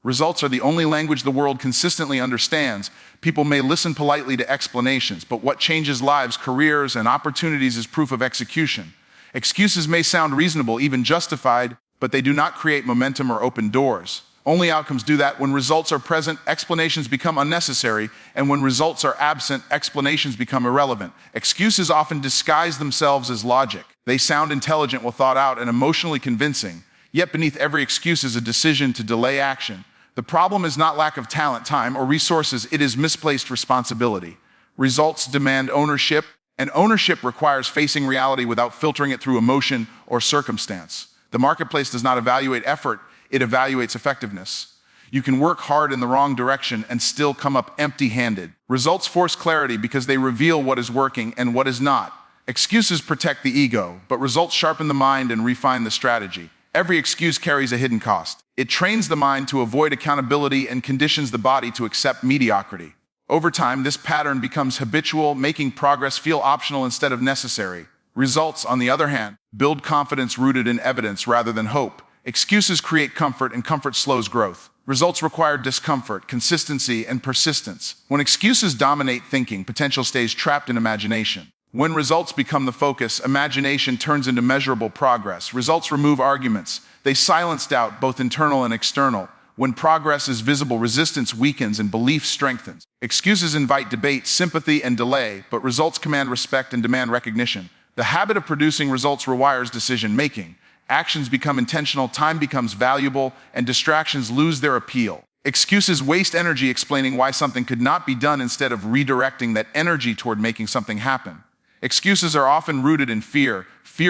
Results are the only language the world consistently understands. People may listen politely to explanations, but what changes lives, careers, and opportunities is proof of execution. Excuses may sound reasonable, even justified, but they do not create momentum or open doors. Only outcomes do that. When results are present, explanations become unnecessary, and when results are absent, explanations become irrelevant. Excuses often disguise themselves as logic. They sound intelligent, well thought out, and emotionally convincing. Yet beneath every excuse is a decision to delay action. The problem is not lack of talent, time, or resources. It is misplaced responsibility. Results demand ownership, and ownership requires facing reality without filtering it through emotion or circumstance. The marketplace does not evaluate effort, it evaluates effectiveness. You can work hard in the wrong direction and still come up empty-handed. Results force clarity because they reveal what is working and what is not. Excuses protect the ego, but results sharpen the mind and refine the strategy. Every excuse carries a hidden cost. It trains the mind to avoid accountability and conditions the body to accept mediocrity. Over time, this pattern becomes habitual, making progress feel optional instead of necessary. Results, on the other hand, build confidence rooted in evidence rather than hope. Excuses create comfort, and comfort slows growth. Results require discomfort, consistency, and persistence. When excuses dominate thinking, potential stays trapped in imagination. When results become the focus, imagination turns into measurable progress. Results remove arguments. They silence doubt, both internal and external. When progress is visible, resistance weakens and belief strengthens. Excuses invite debate, sympathy, and delay, but results command respect and demand recognition. The habit of producing results rewires decision-making. Actions become intentional, time becomes valuable, and distractions lose their appeal. Excuses waste energy explaining why something could not be done instead of redirecting that energy toward making something happen. Excuses are often rooted in fear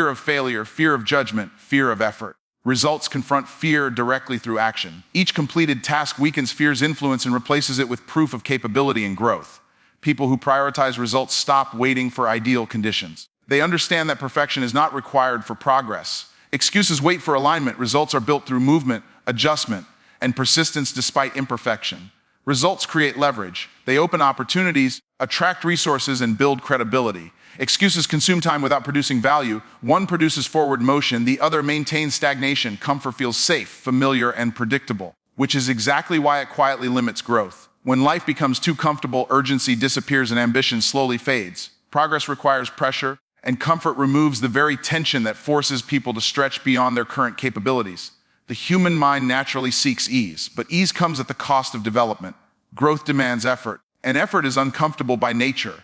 of failure, fear of judgment, fear of effort. Results confront fear directly through action. Each completed task weakens fear's influence and replaces it with proof of capability and growth. People who prioritize results stop waiting for ideal conditions. They understand that perfection is not required for progress. Excuses wait for alignment. Results are built through movement, adjustment, and persistence despite imperfection. Results create leverage. They open opportunities, attract resources, and build credibility. Excuses consume time without producing value. One produces forward motion, the other maintains stagnation. Comfort feels safe, familiar, and predictable, which is exactly why it quietly limits growth. When life becomes too comfortable, urgency disappears and ambition slowly fades. Progress requires pressure, and comfort removes the very tension that forces people to stretch beyond their current capabilities. The human mind naturally seeks ease, but ease comes at the cost of development. Growth demands effort, and effort is uncomfortable by nature.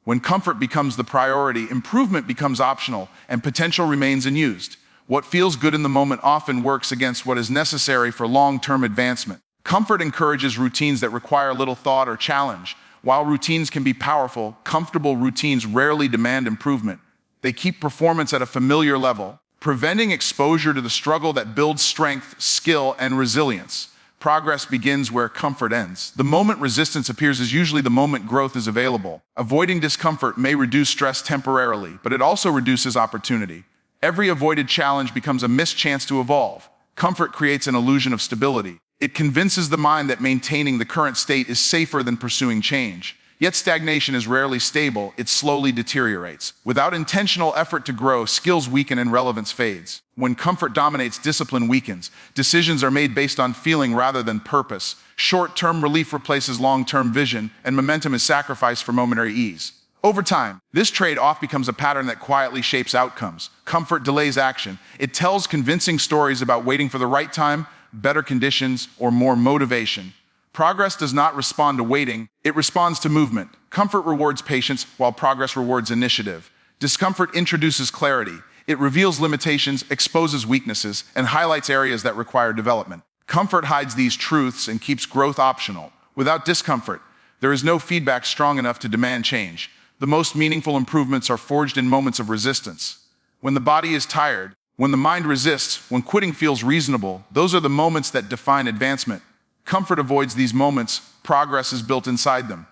When comfort becomes the priority, improvement becomes optional, and potential remains unused. What feels good in the moment often works against what is necessary for long-term advancement. Comfort encourages routines that require little thought or challenge. While routines can be powerful, comfortable routines rarely demand improvement. They keep performance at a familiar level, preventing exposure to the struggle that builds strength, skill, and resilience. Progress begins where comfort ends. The moment resistance appears is usually the moment growth is available. Avoiding discomfort may reduce stress temporarily, but it also reduces opportunity. Every avoided challenge becomes a missed chance to evolve. Comfort creates an illusion of stability. It convinces the mind that maintaining the current state is safer than pursuing change. Yet stagnation is rarely stable, it slowly deteriorates. Without intentional effort to grow, skills weaken and relevance fades. When comfort dominates, discipline weakens. Decisions are made based on feeling rather than purpose. Short-term relief replaces long-term vision, and momentum is sacrificed for momentary ease. Over time, this trade-off becomes a pattern that quietly shapes outcomes. Comfort delays action. It tells convincing stories about waiting for the right time, better conditions, or more motivation. Progress does not respond to waiting, it responds to movement. Comfort rewards patience, while progress rewards initiative. Discomfort introduces clarity. It reveals limitations, exposes weaknesses, and highlights areas that require development. Comfort hides these truths and keeps growth optional. Without discomfort, there is no feedback strong enough to demand change. The most meaningful improvements are forged in moments of resistance. When the body is tired, when the mind resists, when quitting feels reasonable, those are the moments that define advancement. Comfort avoids these moments, progress is built inside them.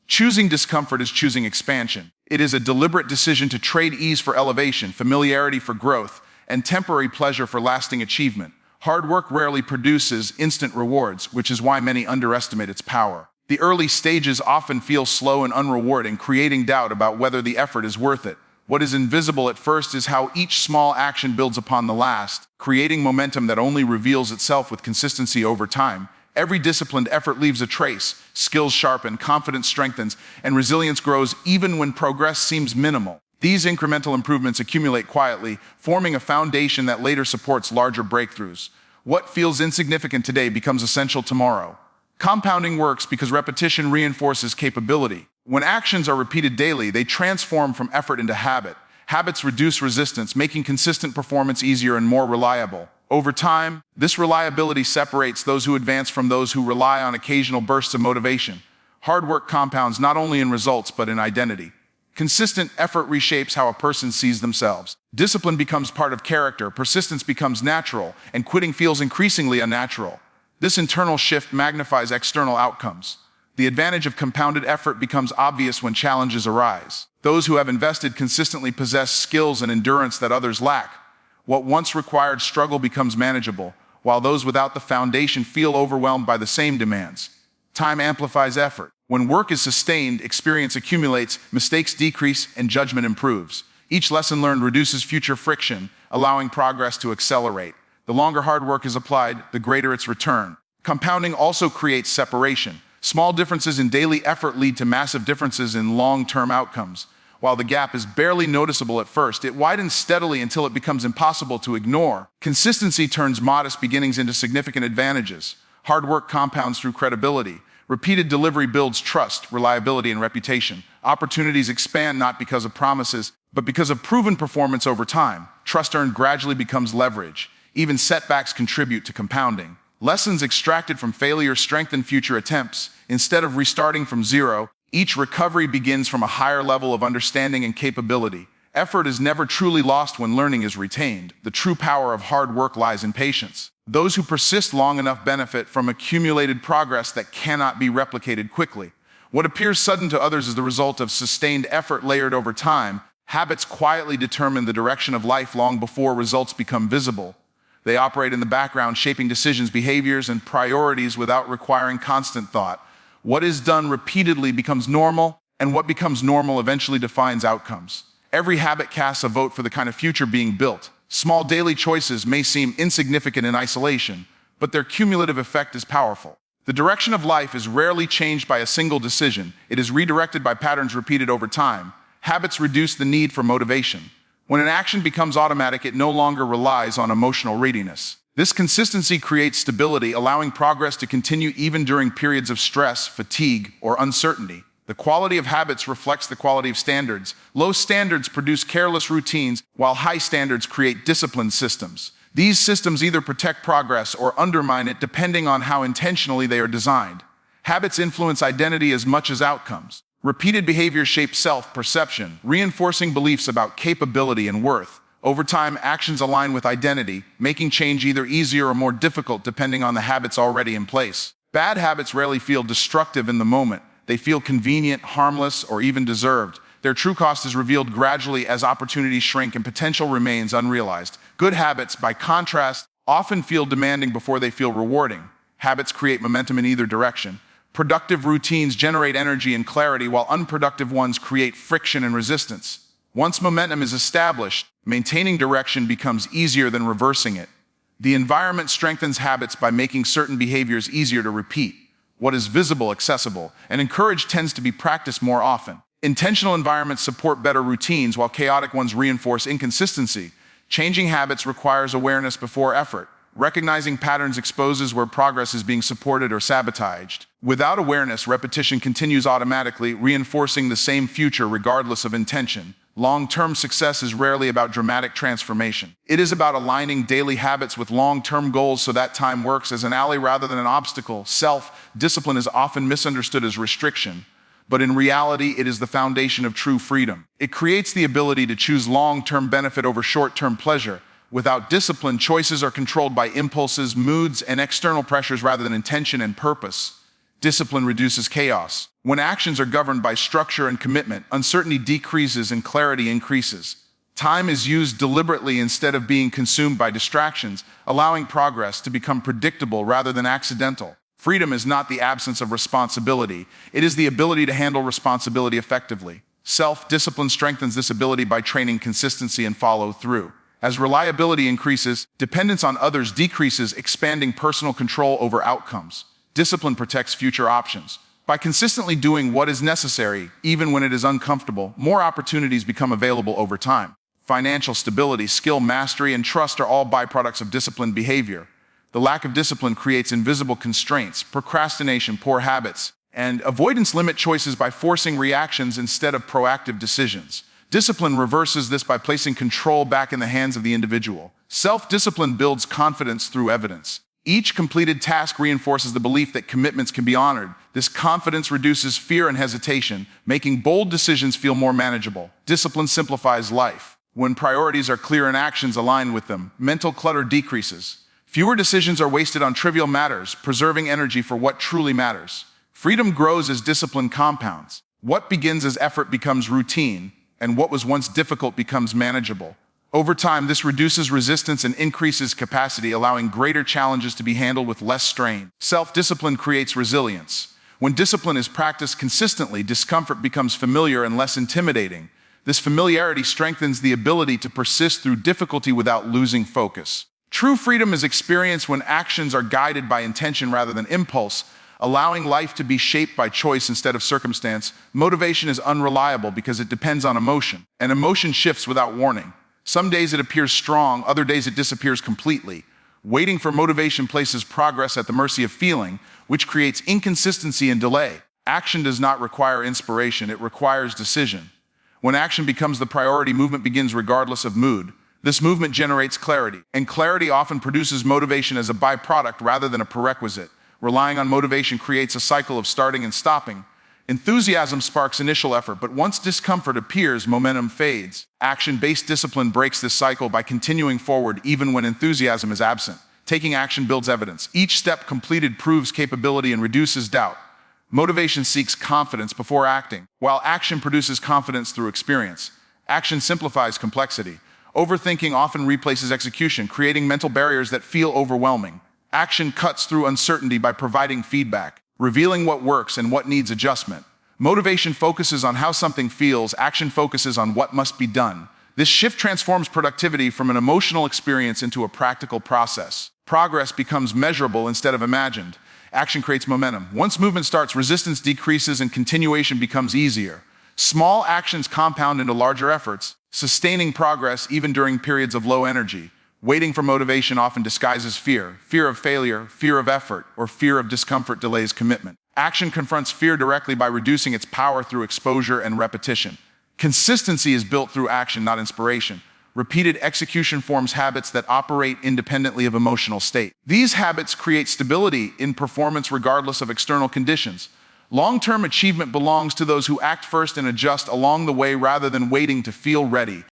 Choosing discomfort is choosing expansion. It is a deliberate decision to trade ease for elevation, familiarity for growth, and temporary pleasure for lasting achievement. Hard work rarely produces instant rewards, which is why many underestimate its power. The early stages often feel slow and unrewarding, creating doubt about whether the effort is worth it. What is invisible at first is how each small action builds upon the last, creating momentum that only reveals itself with consistency over time. Every disciplined effort leaves a trace, skills sharpen, confidence strengthens, and resilience grows even when progress seems minimal. These incremental improvements accumulate quietly, forming a foundation that later supports larger breakthroughs. What feels insignificant today becomes essential tomorrow. Compounding works because repetition reinforces capability. When actions are repeated daily, they transform from effort into habit. Habits reduce resistance, making consistent performance easier and more reliable. Over time, this reliability separates those who advance from those who rely on occasional bursts of motivation. Hard work compounds not only in results but in identity. Consistent effort reshapes how a person sees themselves. Discipline becomes part of character, persistence becomes natural, and quitting feels increasingly unnatural. This internal shift magnifies external outcomes. The advantage of compounded effort becomes obvious when challenges arise. Those who have invested consistently possess skills and endurance that others lack. What once required struggle becomes manageable, while those without the foundation feel overwhelmed by the same demands. Time amplifies effort. When work is sustained, experience accumulates, mistakes decrease, and judgment improves. Each lesson learned reduces future friction, allowing progress to accelerate. The longer hard work is applied, the greater its return. Compounding also creates separation. Small differences in daily effort lead to massive differences in long-term outcomes. While the gap is barely noticeable at first, it widens steadily until it becomes impossible to ignore. Consistency turns modest beginnings into significant advantages. Hard work compounds through credibility. Repeated delivery builds trust, reliability, and reputation. Opportunities expand not because of promises, but because of proven performance over time. Trust earned gradually becomes leverage. Even setbacks contribute to compounding. Lessons extracted from failure strengthen future attempts. Instead of restarting from zero, each recovery begins from a higher level of understanding and capability. Effort is never truly lost when learning is retained. The true power of hard work lies in patience. Those who persist long enough benefit from accumulated progress that cannot be replicated quickly. What appears sudden to others is the result of sustained effort layered over time. Habits quietly determine the direction of life long before results become visible. They operate in the background, shaping decisions, behaviors, and priorities without requiring constant thought. What is done repeatedly becomes normal, and what becomes normal eventually defines outcomes. Every habit casts a vote for the kind of future being built. Small daily choices may seem insignificant in isolation, but their cumulative effect is powerful. The direction of life is rarely changed by a single decision. It is redirected by patterns repeated over time. Habits reduce the need for motivation. When an action becomes automatic, it no longer relies on emotional readiness. This consistency creates stability, allowing progress to continue even during periods of stress, fatigue, or uncertainty. The quality of habits reflects the quality of standards. Low standards produce careless routines, while high standards create disciplined systems. These systems either protect progress or undermine it, depending on how intentionally they are designed. Habits influence identity as much as outcomes. Repeated behavior shapes self-perception, reinforcing beliefs about capability and worth. Over time, actions align with identity, making change either easier or more difficult depending on the habits already in place. Bad habits rarely feel destructive in the moment. They feel convenient, harmless, or even deserved. Their true cost is revealed gradually as opportunities shrink and potential remains unrealized. Good habits, by contrast, often feel demanding before they feel rewarding. Habits create momentum in either direction. Productive routines generate energy and clarity, while unproductive ones create friction and resistance. Once momentum is established, maintaining direction becomes easier than reversing it. The environment strengthens habits by making certain behaviors easier to repeat. What is visible, accessible, and encouraged tends to be practiced more often. Intentional environments support better routines, while chaotic ones reinforce inconsistency. Changing habits requires awareness before effort. Recognizing patterns exposes where progress is being supported or sabotaged. Without awareness, repetition continues automatically, reinforcing the same future regardless of intention. Long-term success is rarely about dramatic transformation. It is about aligning daily habits with long-term goals so that time works as an ally rather than an obstacle. Self-discipline is often misunderstood as restriction, but in reality, it is the foundation of true freedom. It creates the ability to choose long-term benefit over short-term pleasure. Without discipline, choices are controlled by impulses, moods, and external pressures rather than intention and purpose. Discipline reduces chaos. When actions are governed by structure and commitment, uncertainty decreases and clarity increases. Time is used deliberately instead of being consumed by distractions, allowing progress to become predictable rather than accidental. Freedom is not the absence of responsibility. It is the ability to handle responsibility effectively. Self-discipline strengthens this ability by training consistency and follow-through. As reliability increases, dependence on others decreases, expanding personal control over outcomes. Discipline protects future options. By consistently doing what is necessary, even when it is uncomfortable, more opportunities become available over time. Financial stability, skill mastery, and trust are all byproducts of disciplined behavior. The lack of discipline creates invisible constraints, procrastination, poor habits, and avoidance limit choices by forcing reactions instead of proactive decisions. Discipline reverses this by placing control back in the hands of the individual. Self-discipline builds confidence through evidence. Each completed task reinforces the belief that commitments can be honored. This confidence reduces fear and hesitation, making bold decisions feel more manageable. Discipline simplifies life. When priorities are clear and actions align with them, mental clutter decreases. Fewer decisions are wasted on trivial matters, preserving energy for what truly matters. Freedom grows as discipline compounds. What begins as effort becomes routine, and what was once difficult becomes manageable. Over time, this reduces resistance and increases capacity, allowing greater challenges to be handled with less strain. Self-discipline creates resilience. When discipline is practiced consistently, discomfort becomes familiar and less intimidating. This familiarity strengthens the ability to persist through difficulty without losing focus. True freedom is experienced when actions are guided by intention rather than impulse, allowing life to be shaped by choice instead of circumstance. Motivation is unreliable because it depends on emotion, and emotion shifts without warning. Some days it appears strong, other days it disappears completely. Waiting for motivation places progress at the mercy of feeling, which creates inconsistency and delay. Action does not require inspiration, it requires decision. When action becomes the priority, movement begins regardless of mood. This movement generates clarity, and clarity often produces motivation as a byproduct rather than a prerequisite. Relying on motivation creates a cycle of starting and stopping. Enthusiasm sparks initial effort, but once discomfort appears, momentum fades. Action-based discipline breaks this cycle by continuing forward even when enthusiasm is absent. Taking action builds evidence. Each step completed proves capability and reduces doubt. Motivation seeks confidence before acting, while action produces confidence through experience. Action simplifies complexity. Overthinking often replaces execution, creating mental barriers that feel overwhelming. Action cuts through uncertainty by providing feedback, revealing what works and what needs adjustment. Motivation focuses on how something feels, action focuses on what must be done. This shift transforms productivity from an emotional experience into a practical process. Progress becomes measurable instead of imagined. Action creates momentum. Once movement starts, resistance decreases and continuation becomes easier. Small actions compound into larger efforts, sustaining progress even during periods of low energy. Waiting for motivation often disguises fear. Fear of failure, fear of effort, or fear of discomfort delays commitment. Action confronts fear directly by reducing its power through exposure and repetition. Consistency is built through action, not inspiration. Repeated execution forms habits that operate independently of emotional state. These habits create stability in performance regardless of external conditions. Long-term achievement belongs to those who act first and adjust along the way rather than waiting to feel ready.